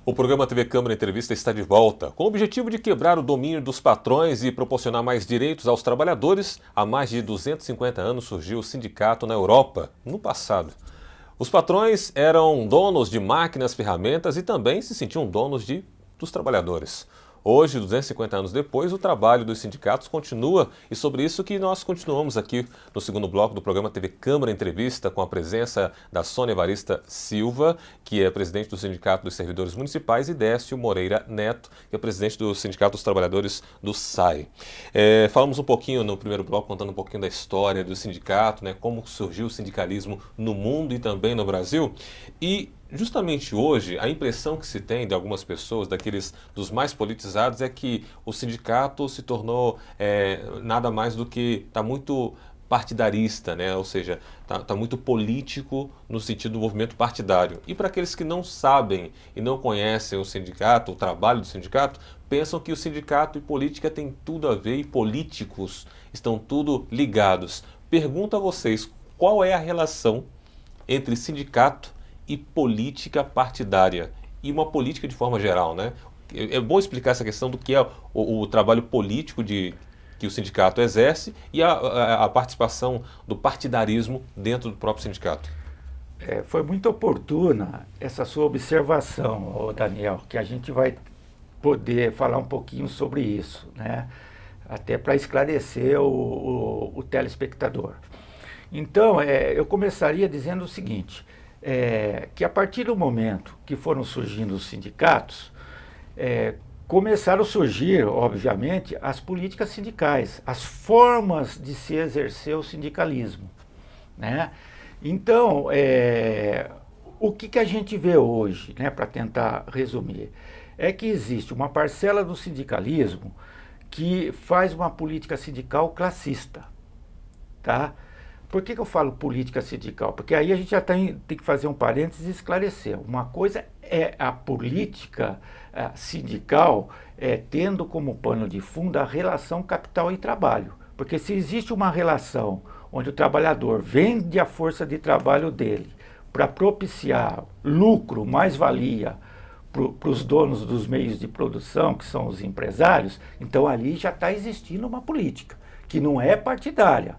O programa TV Câmara Entrevista está de volta. Com o objetivo de quebrar o domínio dos patrões e proporcionar mais direitos aos trabalhadores, há mais de 250 anos surgiu o sindicato na Europa, no passado. Os patrões eram donos de máquinas, ferramentas e também se sentiam donos dos trabalhadores. Hoje, 250 anos depois, o trabalho dos sindicatos continua e sobre isso que nós continuamos aqui no segundo bloco do programa TV Câmara Entrevista com a presença da Sônia Evarista Silva, que é presidente do Sindicato dos Servidores Municipais, e Décio Moreira Neto, que é presidente do Sindicato dos Trabalhadores do SAI. Falamos um pouquinho no primeiro bloco, contando um pouquinho da história do sindicato, né, como surgiu o sindicalismo no mundo e também no Brasil. E justamente hoje, a impressão que se tem de algumas pessoas, dos mais politizados, é que o sindicato se tornou nada mais do que está muito partidarista, né? Ou seja, tá muito político no sentido do movimento partidário. E para aqueles que não sabem e não conhecem o sindicato, o trabalho do sindicato, pensam que o sindicato e política têm tudo a ver e políticos estão tudo ligados. Pergunto a vocês, qual é a relação entre sindicato e política partidária, e uma política de forma geral, né? É bom explicar essa questão do que é o trabalho político que o sindicato exerce e a participação do partidarismo dentro do próprio sindicato. Foi muito oportuna essa sua observação, Daniel, que a gente vai poder falar um pouquinho sobre isso, né? Até para esclarecer o telespectador. Então, eu começaria dizendo o seguinte, que a partir do momento que foram surgindo os sindicatos, começaram a surgir, obviamente, as políticas sindicais, as formas de se exercer o sindicalismo, né? Então, o que a gente vê hoje, né, para tentar resumir, é que existe uma parcela do sindicalismo que faz uma política sindical classista, tá? Por que eu falo política sindical? Porque aí a gente já tem que fazer um parênteses e esclarecer. Uma coisa é a política sindical tendo como pano de fundo a relação capital e trabalho. Porque se existe uma relação onde o trabalhador vende a força de trabalho dele para propiciar lucro, mais-valia para os donos dos meios de produção, que são os empresários, então ali já está existindo uma política, que não é partidária.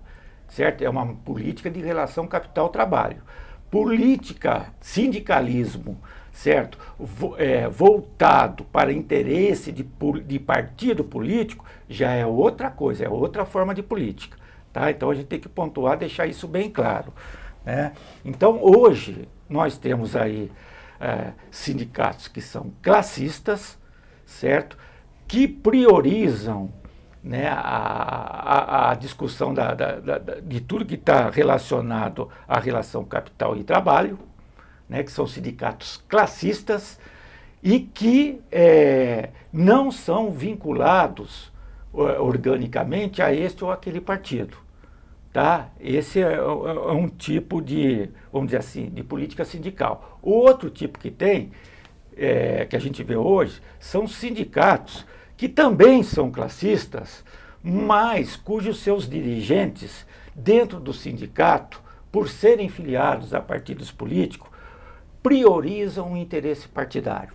Certo? É uma política de relação capital-trabalho. Política, sindicalismo, certo? Voltado para interesse de partido político, já é outra coisa, é outra forma de política. Tá? Então a gente tem que pontuar, deixar isso bem claro, né? Então hoje nós temos aí sindicatos que são classistas, certo? Que priorizam, né, a discussão de tudo que está relacionado à relação capital e trabalho, né, que são sindicatos classistas e que não são vinculados organicamente a este ou aquele partido. Tá? Esse é um tipo de, vamos dizer assim, de política sindical. O outro tipo que tem, que a gente vê hoje, são sindicatos que também são classistas, mas cujos seus dirigentes, dentro do sindicato, por serem filiados a partidos políticos, priorizam o interesse partidário.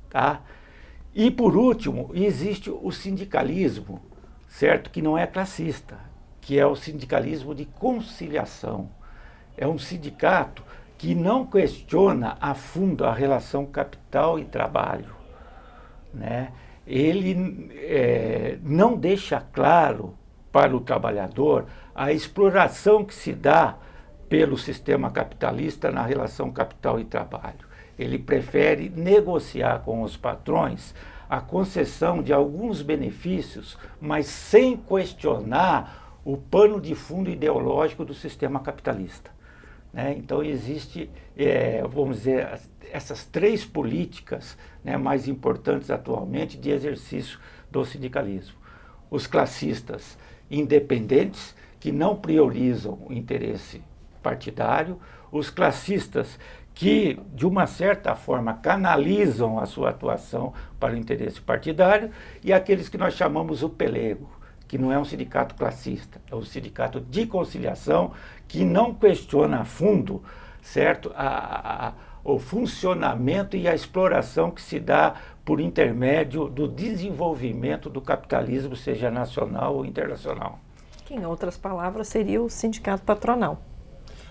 Tá? E, por último, existe o sindicalismo, certo? Que não é classista, que é o sindicalismo de conciliação. É um sindicato que não questiona a fundo a relação capital e trabalho, né? Ele não deixa claro para o trabalhador a exploração que se dá pelo sistema capitalista na relação capital e trabalho. Ele prefere negociar com os patrões a concessão de alguns benefícios, mas sem questionar o pano de fundo ideológico do sistema capitalista, né? Então existe, vamos dizer, essas três políticas, né, mais importantes atualmente de exercício do sindicalismo. Os classistas independentes, que não priorizam o interesse partidário, os classistas que, de uma certa forma, canalizam a sua atuação para o interesse partidário, e aqueles que nós chamamos o pelego, que não é um sindicato classista, é um sindicato de conciliação que não questiona a fundo, certo, o funcionamento e a exploração que se dá por intermédio do desenvolvimento do capitalismo, seja nacional ou internacional. Que, em outras palavras, seria o sindicato patronal.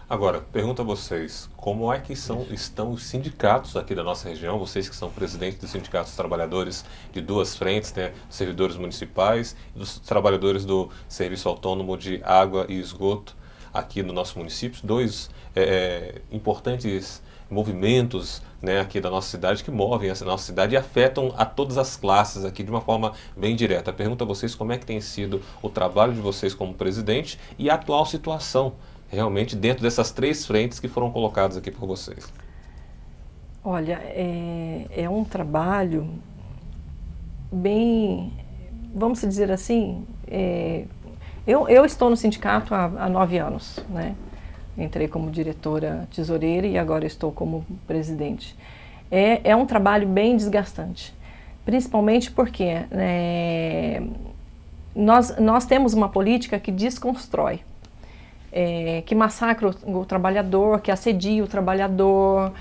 Agora, pergunto a vocês, como é que estão os sindicatos aqui da nossa região, vocês que são presidentes dos sindicatos dos trabalhadores de duas frentes, né, servidores municipais e dos trabalhadores do Serviço Autônomo de Água e Esgoto aqui no nosso município, dois importantes movimentos, né, aqui da nossa cidade que movem essa nossa cidade e afetam a todas as classes aqui de uma forma bem direta. Pergunto a vocês como é que tem sido o trabalho de vocês como presidente e a atual situação realmente dentro dessas três frentes que foram colocadas aqui por vocês. Olha, é um trabalho bem, vamos dizer assim, eu estou no sindicato há 9 anos, né? Entrei como diretora tesoureira e agora estou como presidente. É um trabalho bem desgastante, principalmente porque nós temos uma política que desconstrói, que massacra o trabalhador, que assedia o trabalhador,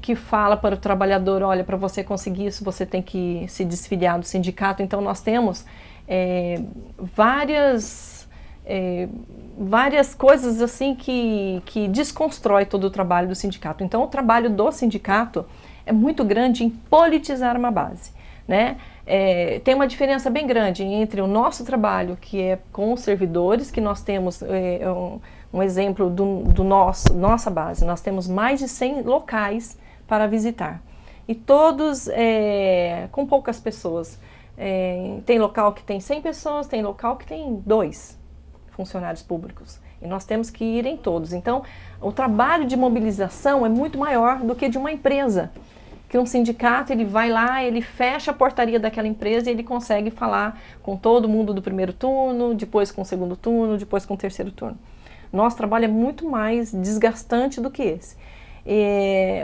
que fala para o trabalhador, olha, para você conseguir isso você tem que se desfiliar do sindicato. Então nós temos várias coisas assim que desconstrói todo o trabalho do sindicato. Então o trabalho do sindicato é muito grande em politizar uma base, né? Tem uma diferença bem grande entre o nosso trabalho, que é com os servidores, que nós temos um exemplo do nossa base. Nós temos mais de 100 locais para visitar. E todos com poucas pessoas. Tem local que tem 100 pessoas, tem local que tem 2 funcionários públicos. E nós temos que ir em todos. Então, o trabalho de mobilização é muito maior do que de uma empresa. Que um sindicato, ele vai lá, ele fecha a portaria daquela empresa e ele consegue falar com todo mundo do primeiro turno, depois com o segundo turno, depois com o terceiro turno. Nosso trabalho é muito mais desgastante do que esse.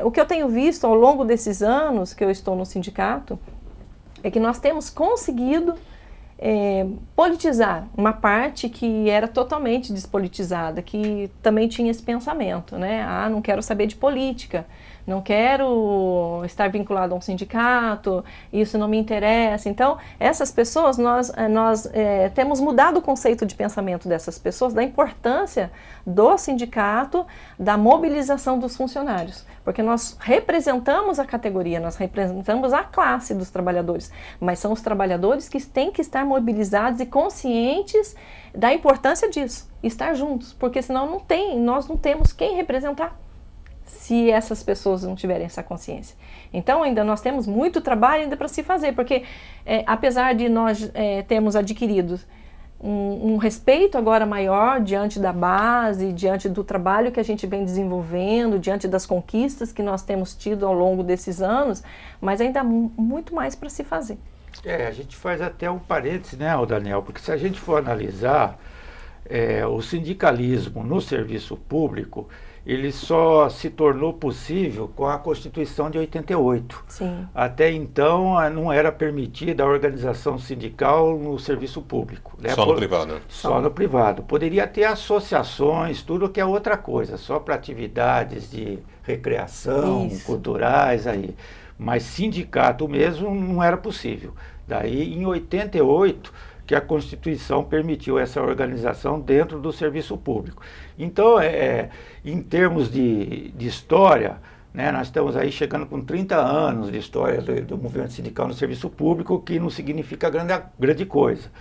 O que eu tenho visto ao longo desses anos que eu estou no sindicato é que nós temos conseguido politizar uma parte que era totalmente despolitizada, que também tinha esse pensamento, né? Não quero saber de política, não quero estar vinculado a um sindicato, isso não me interessa. Então, essas pessoas, nós temos mudado o conceito de pensamento dessas pessoas, da importância do sindicato, da mobilização dos funcionários, porque nós representamos a categoria, nós representamos a classe dos trabalhadores, mas são os trabalhadores que têm que estar mobilizados e conscientes da importância disso, estar juntos, porque senão nós não temos quem representar, se essas pessoas não tiverem essa consciência. Então ainda nós temos muito trabalho ainda para se fazer, porque apesar de nós termos adquirido um respeito agora maior diante da base, diante do trabalho que a gente vem desenvolvendo, diante das conquistas que nós temos tido ao longo desses anos, mas ainda há muito mais para se fazer. A gente faz até um parêntese, né, Daniel, porque se a gente for analisar o sindicalismo no serviço público, ele só se tornou possível com a Constituição de 88. Sim. Até então não era permitida a organização sindical no serviço público. Né? Só no privado. Só no privado. Poderia ter associações, tudo que é outra coisa, só para atividades de recreação, culturais aí. Mas sindicato mesmo não era possível. Daí, em 88, que a Constituição permitiu essa organização dentro do serviço público. Então, em termos de história, né, nós estamos aí chegando com 30 anos de história do movimento sindical no serviço público, que não significa grande coisa.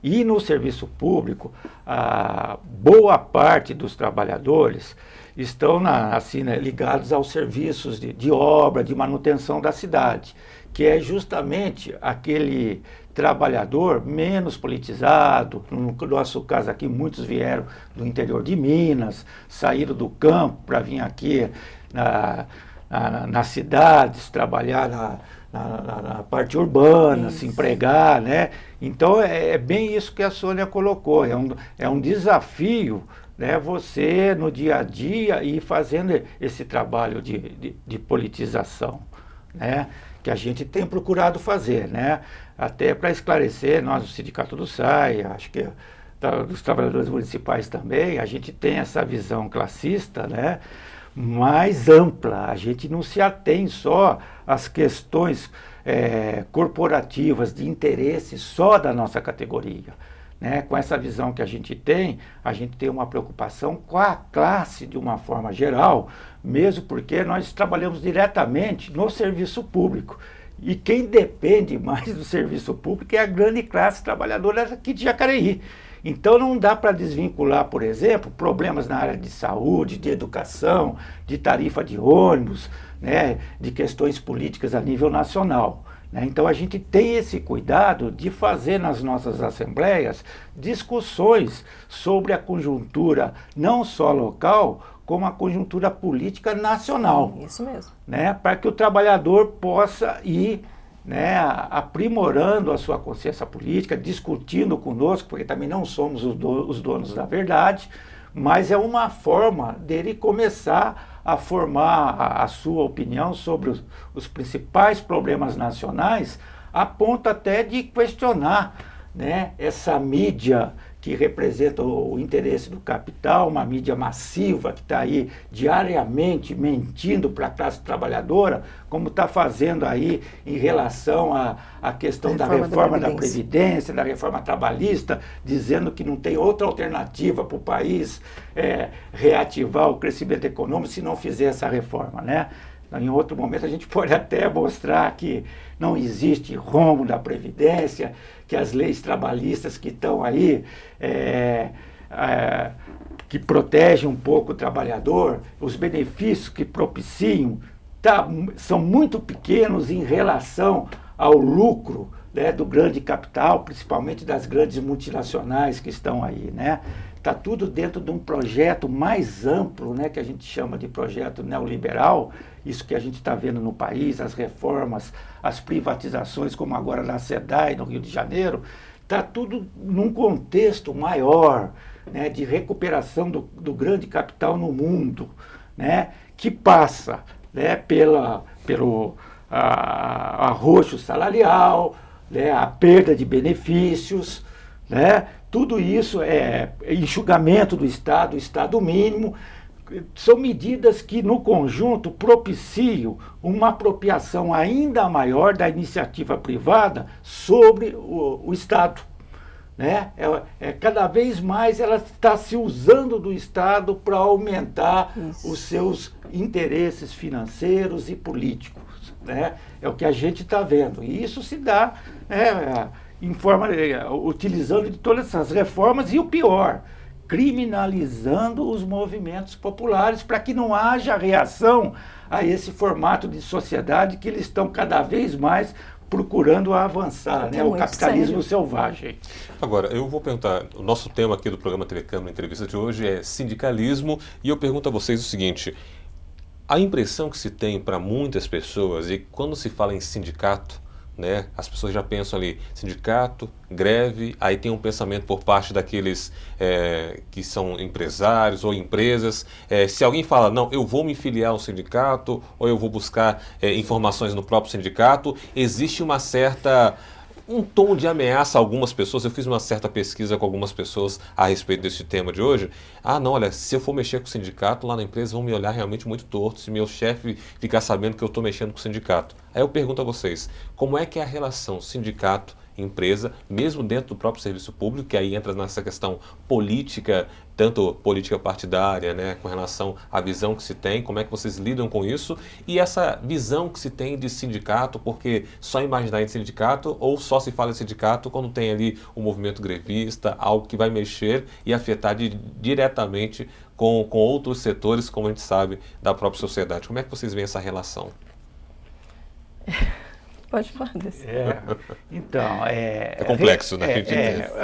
E no serviço público, a boa parte dos trabalhadores estão ligados aos serviços de obra, de manutenção da cidade, que é justamente aquele trabalhador menos politizado. No nosso caso aqui, muitos vieram do interior de Minas, saíram do campo para vir aqui nas cidades, trabalhar na parte urbana, se empregar, né? Então é bem isso que a Sônia colocou, é um desafio, né, você no dia a dia ir fazendo esse trabalho de politização, né, que a gente tem procurado fazer, né, até para esclarecer, nós do Sindicato do SAI, acho que dos trabalhadores municipais também, a gente tem essa visão classista, né, mais ampla. A gente não se atém só às questões corporativas de interesse só da nossa categoria. Né? Com essa visão que a gente tem uma preocupação com a classe de uma forma geral, mesmo porque nós trabalhamos diretamente no serviço público. E quem depende mais do serviço público é a grande classe trabalhadora aqui de Jacareí. Então não dá para desvincular, por exemplo, problemas na área de saúde, de educação, de tarifa de ônibus, né, de questões políticas a nível nacional. Né? Então a gente tem esse cuidado de fazer nas nossas assembleias discussões sobre a conjuntura não só local, como a conjuntura política nacional. Isso mesmo. Né? Para que o trabalhador possa ir, né, aprimorando a sua consciência política, discutindo conosco, porque também não somos os donos da verdade, mas é uma forma dele começar a formar a sua opinião sobre os principais problemas nacionais, a ponto até de questionar, né, essa mídia que representa o interesse do capital, uma mídia massiva que está aí diariamente mentindo para a classe trabalhadora, como está fazendo aí em relação à questão da reforma da Previdência, da reforma trabalhista, dizendo que não tem outra alternativa para o país reativar o crescimento econômico se não fizer essa reforma, né? Em outro momento a gente pode até mostrar que não existe rombo da Previdência, que as leis trabalhistas que estão aí, que protegem um pouco o trabalhador, os benefícios que propiciam, são muito pequenos em relação ao lucro, né, do grande capital, principalmente das grandes multinacionais que estão aí, né? Está tudo dentro de um projeto mais amplo, né, que a gente chama de projeto neoliberal, isso que a gente está vendo no país, as reformas, as privatizações, como agora na SEDAI, no Rio de Janeiro, está tudo num contexto maior, né, de recuperação do grande capital no mundo, né, que passa, né, pelo arroxo salarial, né, a perda de benefícios, né, tudo isso é enxugamento do Estado, o Estado mínimo, são medidas que no conjunto propiciam uma apropriação ainda maior da iniciativa privada sobre o Estado. Né? Cada vez mais ela está se usando do Estado para aumentar os seus interesses financeiros e políticos. Né? É o que a gente está vendo. E isso se dá utilizando de todas essas reformas e o pior, criminalizando os movimentos populares para que não haja reação a esse formato de sociedade que eles estão cada vez mais procurando avançar, né? O capitalismo selvagem. Agora, eu vou perguntar, o nosso tema aqui do programa TV Câmara Entrevista de hoje é sindicalismo, e eu pergunto a vocês o seguinte: a impressão que se tem para muitas pessoas, e quando se fala em sindicato, né, as pessoas já pensam ali, sindicato, greve, aí tem um pensamento por parte daqueles que são empresários ou empresas. Se alguém fala, não, eu vou me filiar ao sindicato, ou eu vou buscar informações no próprio sindicato, existe um tom de ameaça a algumas pessoas. Eu fiz uma certa pesquisa com algumas pessoas a respeito desse tema de hoje. Ah, não, olha, se eu for mexer com o sindicato, lá na empresa vão me olhar realmente muito torto, se meu chefe ficar sabendo que eu estou mexendo com o sindicato. Aí eu pergunto a vocês, como é que é a relação sindicato-empresa, mesmo dentro do próprio serviço público, que aí entra nessa questão política, tanto política partidária, né, com relação à visão que se tem, como é que vocês lidam com isso, e essa visão que se tem de sindicato, porque só imaginar em sindicato, ou só se fala em sindicato quando tem ali o movimento grevista, algo que vai mexer e afetar diretamente com outros setores, como a gente sabe, da própria sociedade. Como é que vocês veem essa relação? Pode falar desse. Então, é complexo, né?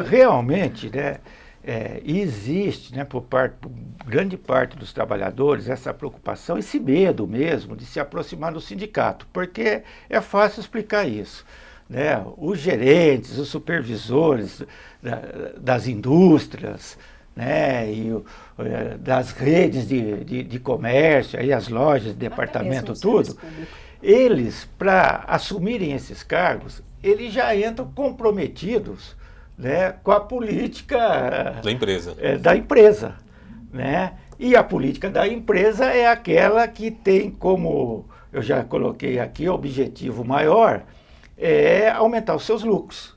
Realmente, né? Existe, né, por grande parte dos trabalhadores, essa preocupação, esse medo mesmo de se aproximar do sindicato, porque é fácil explicar isso. Né? Os gerentes, os supervisores das indústrias, né, das redes de comércio, aí as lojas, departamento, tudo, eles, para assumirem esses cargos, eles já entram comprometidos, né, com a política da empresa. Da empresa, né? E a política da empresa é aquela que tem como, eu já coloquei aqui, objetivo maior, é aumentar os seus lucros.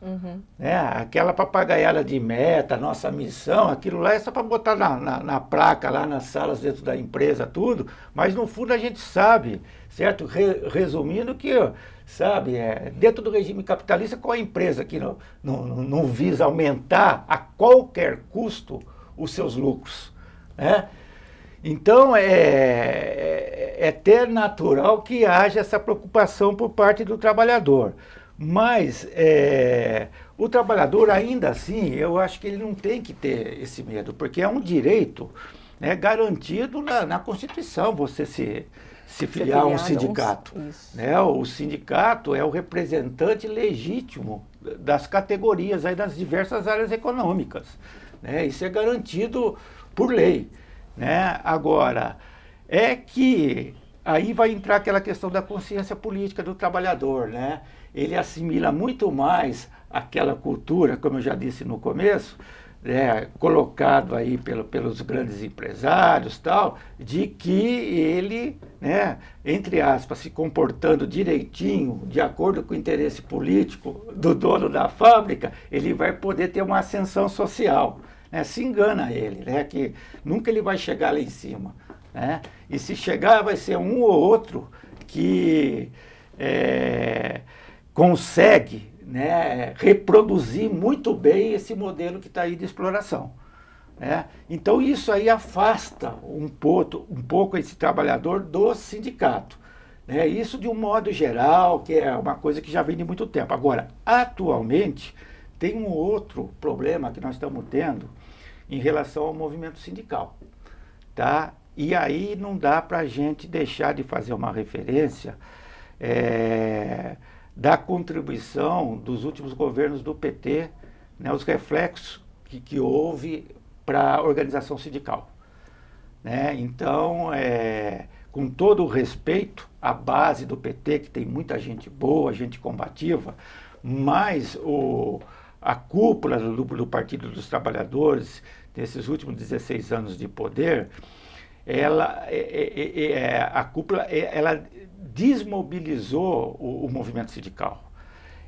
Né? Aquela papagaiada de meta, nossa missão, aquilo lá é só para botar na placa, lá nas salas dentro da empresa, tudo, mas no fundo a gente sabe, certo? Resumindo que, sabe, dentro do regime capitalista, qual a empresa que não visa aumentar a qualquer custo os seus lucros, né? Então, é até natural que haja essa preocupação por parte do trabalhador. Mas o trabalhador, ainda assim, eu acho que ele não tem que ter esse medo, porque é um direito, né, garantido na Constituição, você se filiar a um sindicato. Né? O sindicato é o representante legítimo das categorias aí das diversas áreas econômicas. Né? Isso é garantido por lei. Né? Agora, é que aí vai entrar aquela questão da consciência política do trabalhador, né? Ele assimila muito mais aquela cultura, como eu já disse no começo, né, colocado aí pelos grandes empresários, tal, de que ele, né, entre aspas, se comportando direitinho, de acordo com o interesse político do dono da fábrica, ele vai poder ter uma ascensão social. Se engana ele, né, que nunca ele vai chegar lá em cima. Né? E se chegar, vai ser um ou outro que consegue, né, reproduzir muito bem esse modelo que está aí de exploração. Né? Então isso aí afasta um pouco esse trabalhador do sindicato. Né? Isso de um modo geral, que é uma coisa que já vem de muito tempo. Agora, atualmente, tem um outro problema que nós estamos tendo em relação ao movimento sindical. Tá? E aí não dá para a gente deixar de fazer uma referência da contribuição dos últimos governos do PT, né, os reflexos que houve para a organização sindical. Né? Então, com todo o respeito à base do PT, que tem muita gente boa, gente combativa, mas a cúpula do Partido dos Trabalhadores, nesses últimos 16 anos de poder, a cúpula ela desmobilizou o movimento sindical.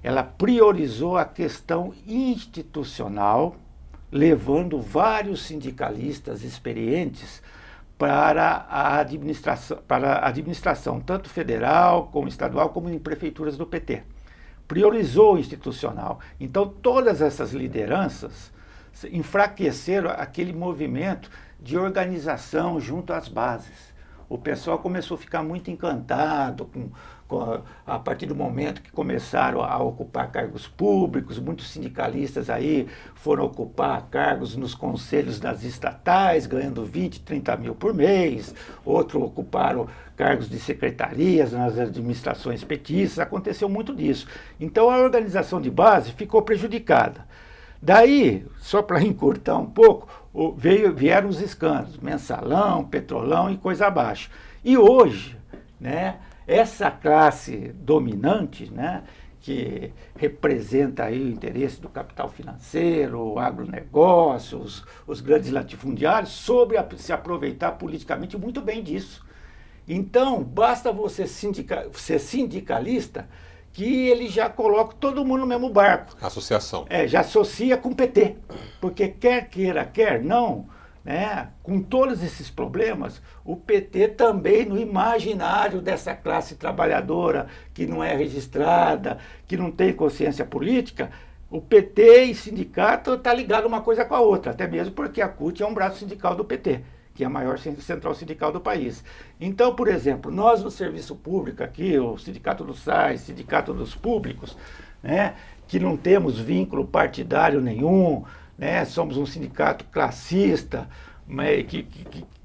Ela priorizou a questão institucional, levando vários sindicalistas experientes para a administração, tanto federal, como estadual, como em prefeituras do PT. Priorizou o institucional. Então, todas essas lideranças enfraqueceram aquele movimento de organização junto às bases. O pessoal começou a ficar muito encantado a partir do momento que começaram a ocupar cargos públicos. Muitos sindicalistas aí foram ocupar cargos nos conselhos das estatais, ganhando 20, 30 mil por mês. Outros ocuparam cargos de secretarias nas administrações petistas. Aconteceu muito disso. Então a organização de base ficou prejudicada. Daí, só para encurtar um pouco, vieram os escândalos, Mensalão, Petrolão e coisa abaixo. E hoje, né, essa classe dominante, né, que representa aí o interesse do capital financeiro, o agronegócio, os grandes latifundiários, soube se aproveitar politicamente muito bem disso. Então, basta você ser sindicalista, que ele já coloca todo mundo no mesmo barco. Associação. Já associa com o PT. Porque quer queira, quer não, né, com todos esses problemas, o PT também, no imaginário dessa classe trabalhadora que não é registrada, que não tem consciência política, o PT e sindicato estão ligados uma coisa com a outra, até mesmo porque a CUT é um braço sindical do PT, que é a maior central sindical do país. Então, por exemplo, nós no serviço público aqui, o Sindicato dos SAIs, Sindicato dos Públicos, né, que não temos vínculo partidário nenhum, né, somos um sindicato classista,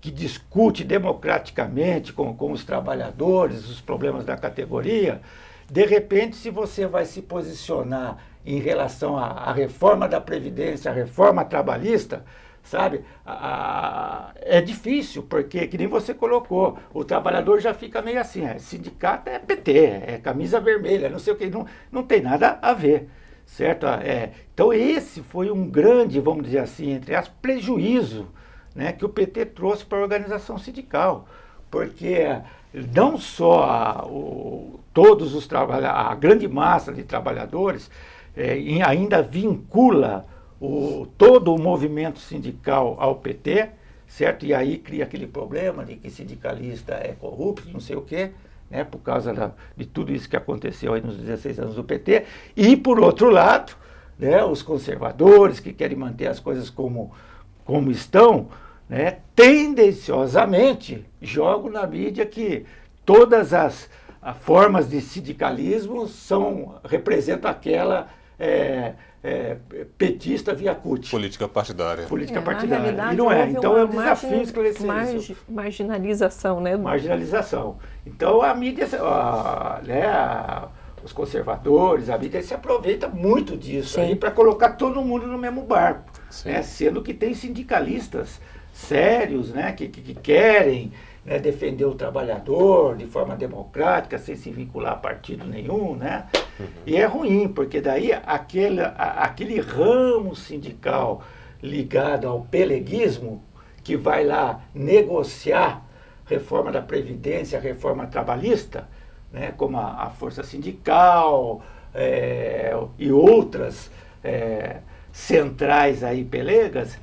que discute democraticamente com os trabalhadores os problemas da categoria. De repente, se você vai se posicionar em relação à reforma da Previdência, à reforma trabalhista, sabe, é difícil, porque, que nem você colocou, o trabalhador já fica meio assim, sindicato é PT, é camisa vermelha, não sei o que, não tem nada a ver, certo? Então esse foi um grande, vamos dizer assim, entre aspas, prejuízo, né, que o PT trouxe para a organização sindical, porque não só todos os a grande massa de trabalhadores ainda vincula todo o movimento sindical ao PT, certo? E aí cria aquele problema de que sindicalista é corrupto, não sei o quê, né, por causa de tudo isso que aconteceu aí nos 16 anos do PT. E, por outro lado, né, os conservadores que querem manter as coisas como estão, né, tendenciosamente jogam na mídia que todas as formas de sindicalismo representam aquela petista via CUT. Política partidária. Política partidária. Realidade, e não é. Então é um desafio esclarecer isso. Marginalização, né? Marginalização. Então a mídia, os conservadores, a mídia se aproveita muito disso aí para colocar todo mundo no mesmo barco, né? Sendo que tem sindicalistas sérios, né, que querem, né, defender o trabalhador de forma democrática, sem se vincular a partido nenhum, né? E é ruim, porque daí aquele ramo sindical ligado ao peleguismo, que vai lá negociar reforma da Previdência, reforma trabalhista, né, como a Força Sindical e outras centrais aí pelegas,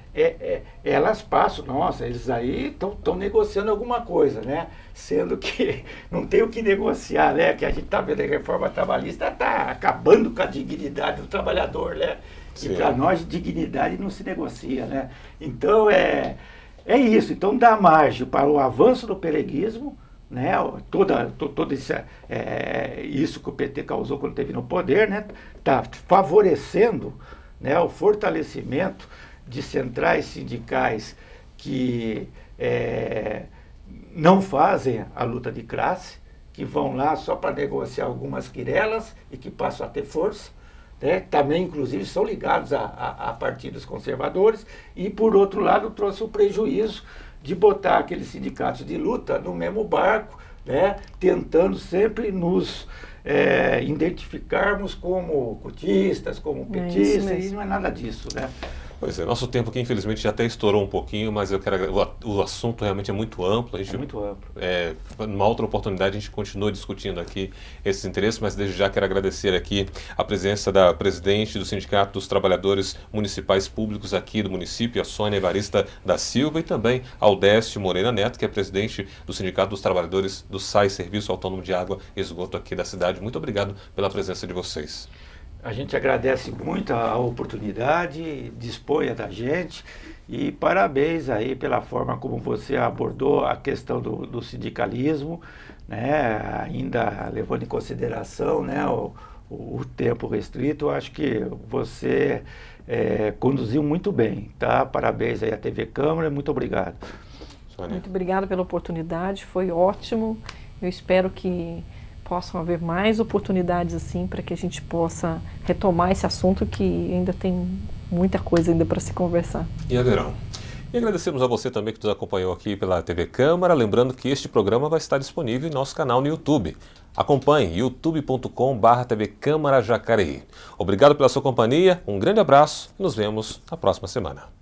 elas passam, nossa, eles aí estão negociando alguma coisa, né? Sendo que não tem o que negociar, né? Que a gente está vendo a reforma trabalhista, está acabando com a dignidade do trabalhador, né? Sim. E para nós, dignidade não se negocia, né? Então, é isso. Então, dá margem para o avanço do peleguismo, né? Todo isso que o PT causou quando esteve no poder, né? Está favorecendo, né, o fortalecimento de centrais sindicais que não fazem a luta de classe, que vão lá só para negociar algumas querelas e que passam a ter força, né? Também, inclusive, são ligados a partidos conservadores, e, por outro lado, trouxe o prejuízo de botar aqueles sindicatos de luta no mesmo barco, né? Tentando sempre nos identificarmos como cutistas, como petistas, e não é nada disso, né? Pois é, nosso tempo aqui infelizmente já até estourou um pouquinho, mas o assunto realmente é muito amplo. A gente, muito amplo. Numa outra oportunidade a gente continua discutindo aqui esses interesses, mas desde já quero agradecer aqui a presença da presidente do Sindicato dos Trabalhadores Municipais Públicos aqui do município, a Sônia Evarista da Silva, e também ao Décio Moreira Neto, que é presidente do Sindicato dos Trabalhadores do SAI, Serviço Autônomo de Água e Esgoto aqui da cidade. Muito obrigado pela presença de vocês. A gente agradece muito a oportunidade, disponha da gente, e parabéns aí pela forma como você abordou a questão do sindicalismo, né? Ainda levando em consideração, né, o tempo restrito. Eu acho que você conduziu muito bem, tá? Parabéns aí à TV Câmara, muito obrigado. Sônia. Muito obrigada pela oportunidade, foi ótimo. Eu espero que possam haver mais oportunidades assim para que a gente possa retomar esse assunto, que ainda tem muita coisa ainda para se conversar. E haverão. E agradecemos a você também que nos acompanhou aqui pela TV Câmara, lembrando que este programa vai estar disponível em nosso canal no YouTube. Acompanhe youtube.com/TV Câmara Jacareí. Obrigado pela sua companhia, um grande abraço e nos vemos na próxima semana.